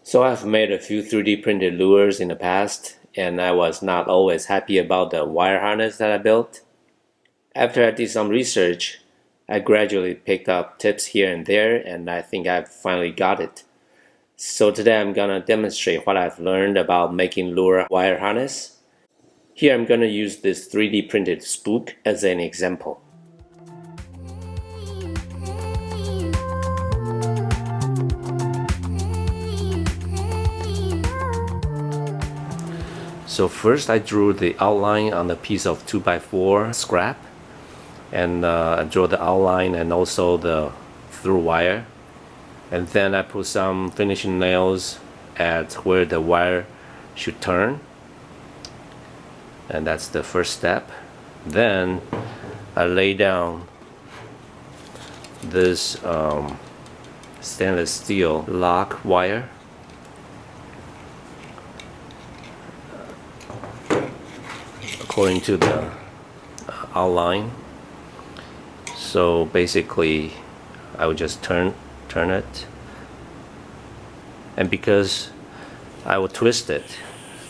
So I've made a few 3D printed lures in the past, and I was not always happy about the wire harness that I built. After I did some research, I gradually picked up tips here and there, and I think I've finally got it. So today I'm gonna demonstrate what I've learned about making lure wire harness. Here I'm gonna use this 3D printed spook as an example. So first I drew the outline on a piece of 2x4 scrap, and I drew the outline and also the through wire, and then I put some finishing nails at where the wire should turn, and that's the first step. Then I lay down this stainless steel lock wire according to the outline. So basically I would just turn it, and because I will twist it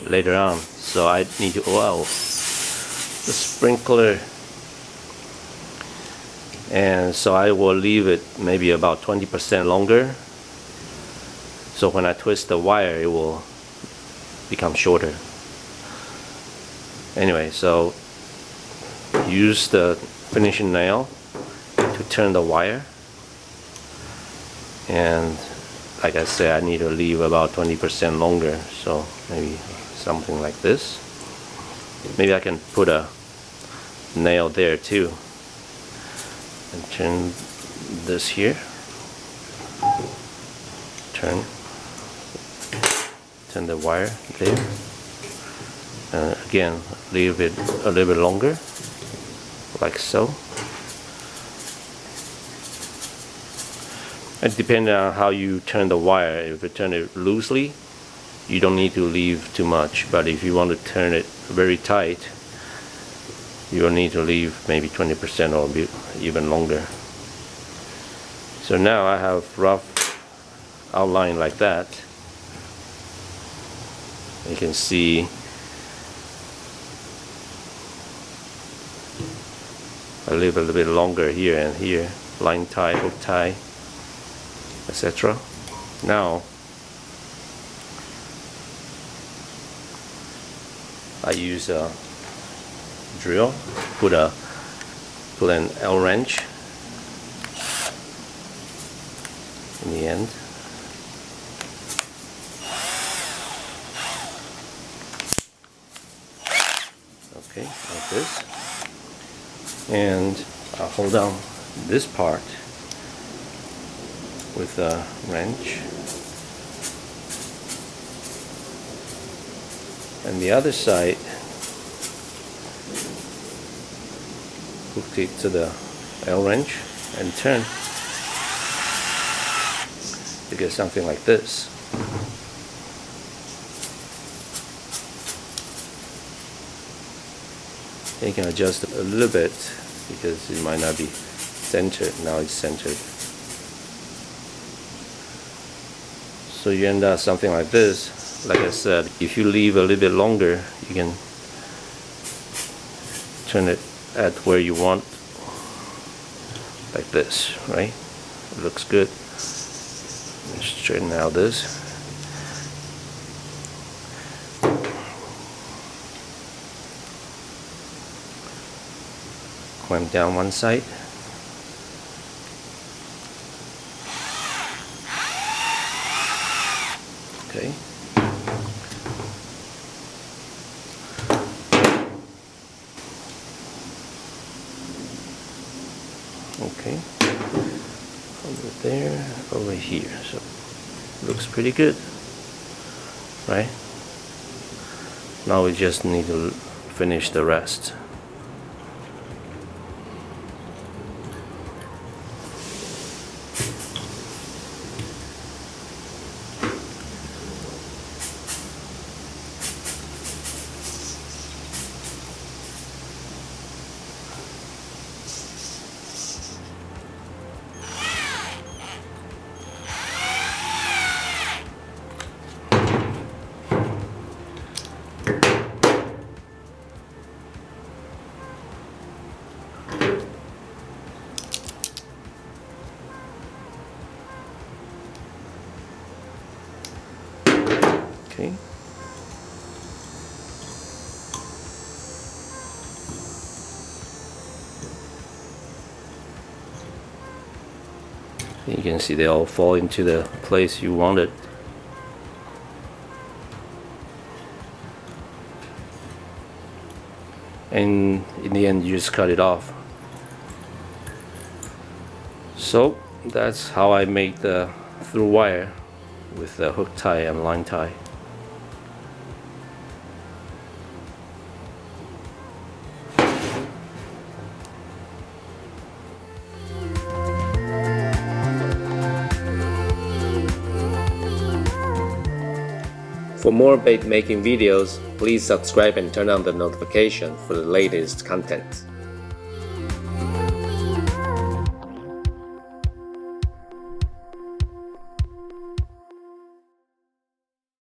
later on, so I need to oil the sprinkler, and so I will leave it maybe about 20% longer, so when I twist the wire it will become shorter. Anyway, so use the finishing nail to turn the wire, and like I said, I need to leave about 20% longer, so maybe something like this. Maybe I can put a nail there too, and turn this here, turn the wire there, and again leave it a little bit longer, like so. And depending on how you turn the wire, if you turn it loosely, you don't need to leave too much, but if you want to turn it very tight, you will need to leave maybe 20% or even longer. So now I have rough outline like that. You can see I leave a little bit longer here and here, line tie, hook tie, etc. Now I use a drill, put an L wrench in the end. Okay, like this. And I'll hold down this part with a wrench, and the other side hook it to the L wrench and turn to get something like this. You can adjust it a little bit because it might not be centered. Now it's centered. So you end up something like this. Like I said, if you leave a little bit longer, you can turn it at where you want, like this, right? It looks good. Let's straighten out this. Clamp down one side. Okay. Okay. Over there, over here. So looks pretty good, right? Now we just need to finish the rest. See? You can see they all fall into the place you wanted. And in the end you just cut it off. So that's how I make the through wire with the hook tie and line tie. For more bait making videos, please subscribe and turn on the notification for the latest content.